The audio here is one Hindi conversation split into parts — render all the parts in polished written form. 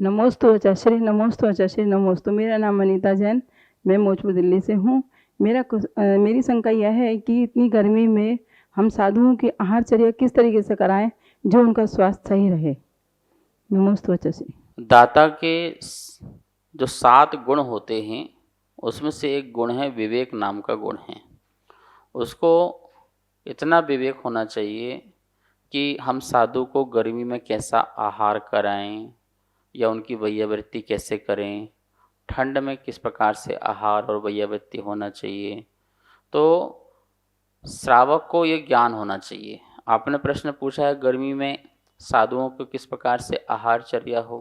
नमोस्तु आचार्य, नमोस्तु आचार्य, नमोस्तु। मेरा नाम अनीता जैन, मैं मौजपुर दिल्ली से हूँ। मेरी शंका यह है कि इतनी गर्मी में हम साधुओं की आहारचर्या किस तरीके से कराएं जो उनका स्वास्थ्य सही रहे। नमोस्तु आचार्य। दाता के जो 7 गुण होते हैं उसमें से एक गुण है विवेक नाम का गुण है। उसको इतना विवेक होना चाहिए कि हम साधु को गर्मी में कैसा आहार कराएं या उनकी वैयावृत्ति कैसे करें, ठंड में किस प्रकार से आहार और वैयावृत्ति होना चाहिए। तो श्रावक को ये ज्ञान होना चाहिए। आपने प्रश्न पूछा है गर्मी में साधुओं को किस प्रकार से आहारचर्या हो।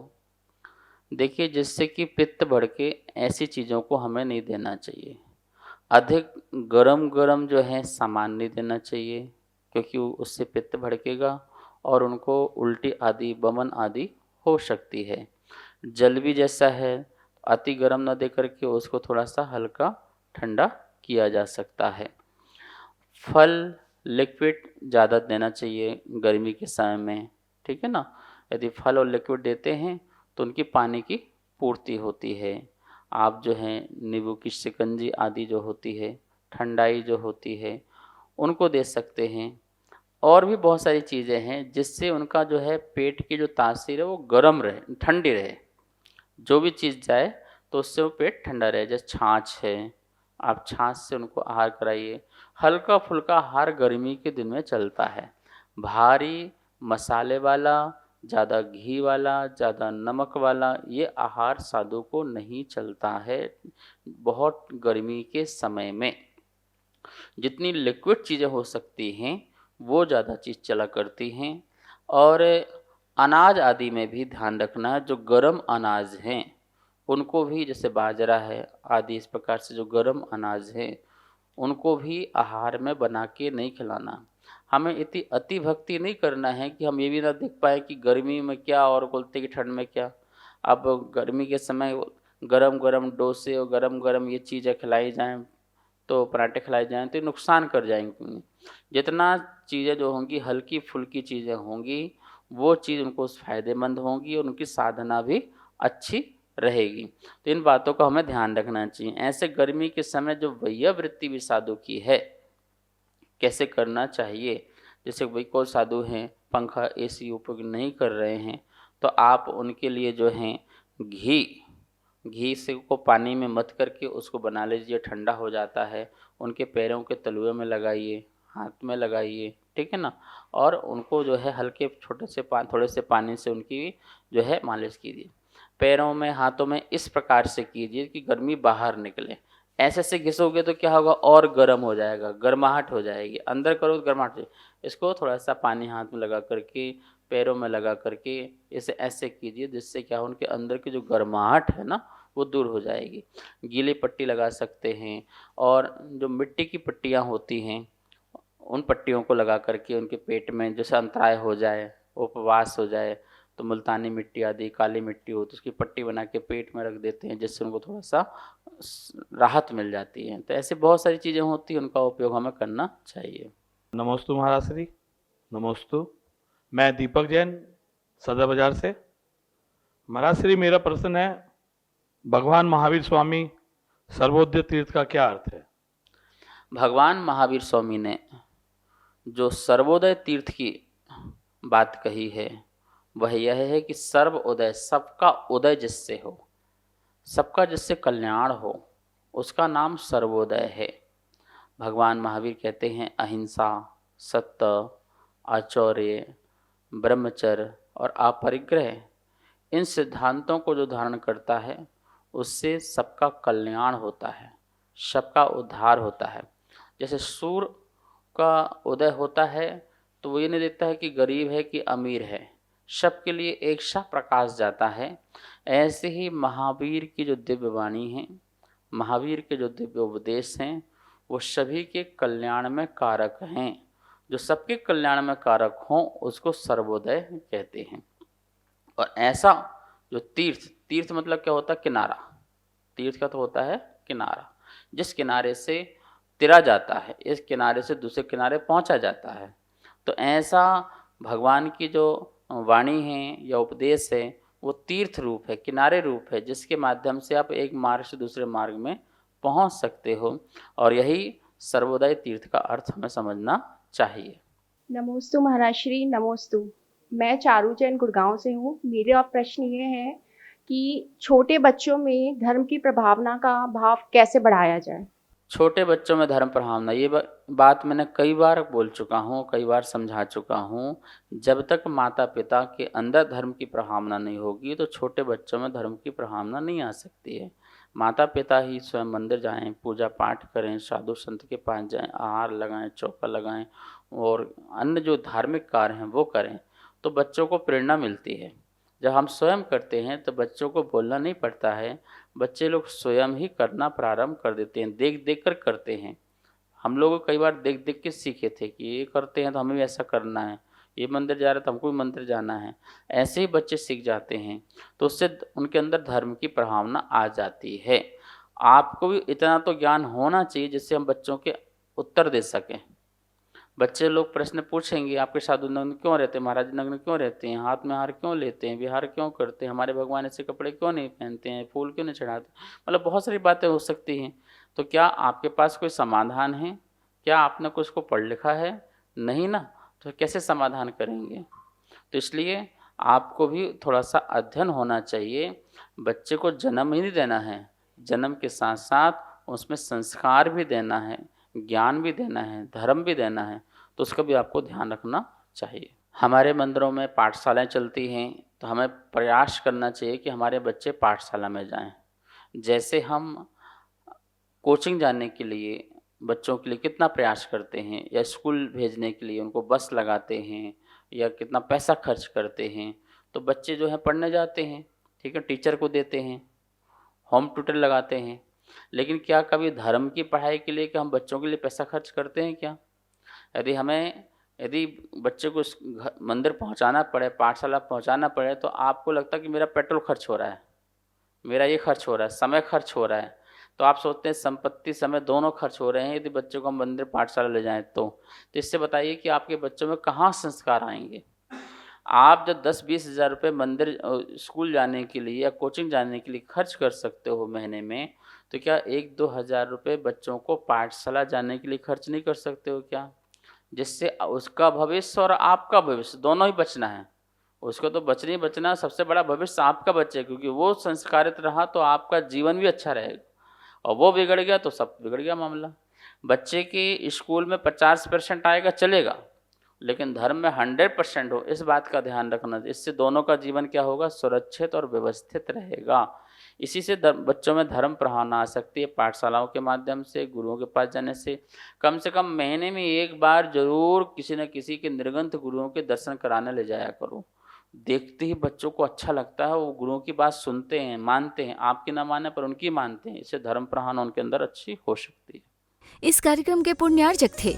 देखिए, जिससे कि पित्त बढ़ के ऐसी चीज़ों को हमें नहीं देना चाहिए। अधिक गरम गरम जो है सामान नहीं देना चाहिए, क्योंकि उससे पित्त भड़केगा और उनको उल्टी आदि बमन आदि हो सकती है। जल भी जैसा है, अति गरम न दे करके उसको थोड़ा सा हल्का ठंडा किया जा सकता है। फल लिक्विड ज़्यादा देना चाहिए गर्मी के समय में, ठीक है ना। यदि फल और लिक्विड देते हैं तो उनकी पानी की पूर्ति होती है। आप जो है नींबू की शिकंजी आदि जो होती है, ठंडाई जो होती है, उनको दे सकते हैं। और भी बहुत सारी चीज़ें हैं जिससे उनका जो है पेट की जो तासीर है वो गर्म रहे, ठंडी रहे। जो भी चीज़ जाए तो उससे वो पेट ठंडा रहे। जैसे छाछ है, आप छाछ से उनको आहार कराइए। हल्का फुल्का आहार गर्मी के दिन में चलता है। भारी मसाले वाला, ज़्यादा घी वाला, ज़्यादा नमक वाला ये आहार साधु को नहीं चलता है बहुत गर्मी के समय में। जितनी लिक्विड चीज़ें हो सकती हैं वो ज़्यादा चीज़ चला करती हैं। और अनाज आदि में भी ध्यान रखना है। जो गर्म अनाज हैं उनको भी, जैसे बाजरा है आदि, इस प्रकार से जो गर्म अनाज हैं उनको भी आहार में बना के नहीं खिलाना। हमें इतनी अति भक्ति नहीं करना है कि हम ये भी ना देख पाए कि गर्मी में क्या और बोलते कि ठंड में क्या। अब गर्मी के समय गरम गरम डोसे और गरम गरम ये चीज़ें खिलाई जाएं, तो पराठे खिलाए जाएं तो नुकसान कर जाएंगे। जितना चीज़ें जो होंगी हल्की फुल्की चीज़ें होंगी वो चीज़ उनको फ़ायदेमंद होंगी और उनकी साधना भी अच्छी रहेगी। तो इन बातों का हमें ध्यान रखना चाहिए। ऐसे गर्मी के समय जो वैयावृत्ति भी साधु की है कैसे करना चाहिए। जैसे भाई कोई साधु हैं पंखा एसी उपयोग नहीं कर रहे हैं, तो आप उनके लिए जो हैं घी से को पानी में मथ करके उसको बना लीजिए, ठंडा हो जाता है। उनके पैरों के तलुए में लगाइए, हाथ में लगाइए, ठीक है ना। और उनको जो है हल्के थोड़े से पानी से उनकी जो है मालिश कीजिए। पैरों में हाथों में इस प्रकार से कीजिए कि गर्मी बाहर निकले। ऐसे से घिसोगे तो क्या होगा, और गर्म हो जाएगा, गर्माहट हो जाएगी। अंदर करो तो गर्माहट हो। इसको थोड़ा सा पानी हाथ में लगा करके, पैरों में लगा करके इसे ऐसे कीजिए, जिससे क्या हो उनके अंदर की जो गर्माहट है ना वो दूर हो जाएगी। गीली पट्टी लगा सकते हैं। और जो मिट्टी की पट्टियाँ होती हैं उन पट्टियों को लगा करके उनके पेट में जैसे अंतराय हो जाए, उपवास हो जाए, तो मुल्तानी मिट्टी आदि काली मिट्टी हो तो उसकी पट्टी बना के पेट में रख देते हैं, जिससे उनको थोड़ा सा राहत मिल जाती है। तो ऐसे बहुत सारी चीज़ें होती हैं, उनका उपयोग हमें करना चाहिए। नमोस्तु महाराज श्री, नमोस्तु। मैं दीपक जैन सदर बाजार से। महाराज श्री, मेरा प्रश्न है, भगवान महावीर स्वामी सर्वोदय तीर्थ का क्या अर्थ है। भगवान महावीर स्वामी ने जो सर्वोदय तीर्थ की बात कही है वह यह है कि सर्वोदय, सबका उदय जिससे हो, सबका जिससे कल्याण हो, उसका नाम सर्वोदय है। भगवान महावीर कहते हैं अहिंसा, सत्य, आचौर्य, ब्रह्मचर्य और अपरिग्रह, इन सिद्धांतों को जो धारण करता है उससे सबका कल्याण होता है, सबका उद्धार होता है। जैसे सूर्य का उदय होता है तो वो ये नहीं देखता है कि गरीब है कि अमीर है, सबके लिए एक सा प्रकाश जाता है। ऐसे ही महावीर की जो दिव्य वाणी है, महावीर के जो दिव्य उपदेश हैं, वो सभी के कल्याण में कारक हैं। जो सबके कल्याण में कारक हों उसको सर्वोदय कहते हैं। और ऐसा जो तीर्थ मतलब क्या होता है, किनारा। तीर्थ का तो होता है किनारा, जिस किनारे से तिरा जाता है, इस किनारे से दूसरे किनारे पहुंचा जाता है। तो ऐसा भगवान की जो वाणी है या उपदेश है वो तीर्थ रूप है, किनारे रूप है, जिसके माध्यम से आप एक मार्ग से दूसरे मार्ग में पहुंच सकते हो। और यही सर्वोदय तीर्थ का अर्थ हमें समझना चाहिए। नमोस्तु महाराज श्री, नमोस्तु। मैं चारू जैन गुड़गांव से हूँ। मेरा प्रश्न ये है कि छोटे बच्चों में धर्म की प्रभावना का भाव कैसे बढ़ाया जाए। छोटे बच्चों में धर्म प्रभावना, ये बात मैंने कई बार बोल चुका हूँ, कई बार समझा चुका हूँ। जब तक माता पिता के अंदर धर्म की प्रभावना नहीं होगी तो छोटे बच्चों में धर्म की प्रभावना नहीं आ सकती है। माता पिता ही स्वयं मंदिर जाएं, पूजा पाठ करें, साधु संत के पास जाएं, आहार लगाएं, चौका लगाएं और अन्य जो धार्मिक कार्य हैं वो करें, तो बच्चों को प्रेरणा मिलती है। जब हम स्वयं करते हैं तो बच्चों को बोलना नहीं पड़ता है, बच्चे लोग स्वयं ही करना प्रारंभ कर देते हैं, देख देख कर करते हैं। हम लोग कई बार देख देख के सीखे थे कि ये करते हैं तो हमें भी ऐसा करना है, ये मंदिर जा रहा है तो हमको भी मंदिर जाना है, ऐसे ही बच्चे सीख जाते हैं। तो उससे उनके अंदर धर्म की प्रभावना आ जाती है। आपको भी इतना तो ज्ञान होना चाहिए जिससे हम बच्चों के उत्तर दे सकें। बच्चे लोग प्रश्न पूछेंगे, आपके साधु नग्न क्यों रहते हैं, महाराज नग्न क्यों रहते हैं, हाथ में हार क्यों लेते हैं, विहार क्यों करते हैं, हमारे भगवान ऐसे कपड़े क्यों नहीं पहनते हैं, फूल क्यों नहीं चढ़ाते, मतलब बहुत सारी बातें हो सकती हैं। तो क्या आपके पास कोई समाधान है? क्या आपने कुछ को पढ़ लिखा है? नहीं ना, तो कैसे समाधान करेंगे? तो इसलिए आपको भी थोड़ा सा अध्ययन होना चाहिए। बच्चे को जन्म ही नहीं देना है, जन्म के साथ साथ उसमें संस्कार भी देना है, ज्ञान भी देना है, धर्म भी देना है, तो उसका भी आपको ध्यान रखना चाहिए। हमारे मंदिरों में पाठशालाएं चलती हैं, तो हमें प्रयास करना चाहिए कि हमारे बच्चे पाठशाला में जाएं। जैसे हम कोचिंग जाने के लिए बच्चों के लिए कितना प्रयास करते हैं, या स्कूल भेजने के लिए उनको बस लगाते हैं, या कितना पैसा खर्च करते हैं, तो बच्चे जो हैं पढ़ने जाते हैं, ठीक है, टीचर को देते हैं, होम ट्यूटर लगाते हैं। लेकिन क्या कभी धर्म की पढ़ाई के लिए कि हम बच्चों के लिए पैसा खर्च करते हैं क्या? यदि बच्चे को मंदिर पहुंचाना पड़े, पाठशाला पहुंचाना पड़े, तो आपको लगता है कि मेरा पेट्रोल खर्च हो रहा है, मेरा ये खर्च हो रहा है, समय खर्च हो रहा है, तो आप सोचते हैं संपत्ति समय दोनों खर्च हो रहे हैं यदि बच्चों को हम मंदिर पाठशाला ले जाएं तो इससे बताइए कि आपके बच्चों में कहाँ संस्कार आएंगे? आप जब 10-20 हज़ार रुपये मंदिर स्कूल जाने के लिए या कोचिंग जाने के लिए खर्च कर सकते हो महीने में, तो क्या 1-2 हज़ार रुपये बच्चों को पाठशाला जाने के लिए खर्च नहीं कर सकते हो क्या? जिससे उसका भविष्य और आपका भविष्य दोनों ही बचना है। उसको तो बचना ही बचना, सबसे बड़ा भविष्य आपका बचे, क्योंकि वो संस्कारित रहा तो आपका जीवन भी अच्छा रहेगा, और वो बिगड़ गया तो सब बिगड़ गया मामला। बच्चे के स्कूल में 50% आएगा चलेगा, लेकिन धर्म में 100% हो, इस बात का ध्यान रखना। इससे दोनों का जीवन क्या होगा? सुरक्षित और व्यवस्थित रहेगा। इसी से बच्चों में धर्म प्रभावना आ सकती है, पाठशालाओं के माध्यम से, गुरुओं के पास जाने से। कम महीने में एक बार जरूर किसी न किसी के निर्गंथ गुरुओं के दर्शन कराने ले जाया करो। देखते ही बच्चों को अच्छा लगता है, वो गुरुओं की बात सुनते हैं, मानते हैं, आपकी ना माने पर उनकी मानते हैं। इससे धर्म प्रधान उनके अंदर अच्छी हो सकती है। इस कार्यक्रम के पुण्यार्जक थे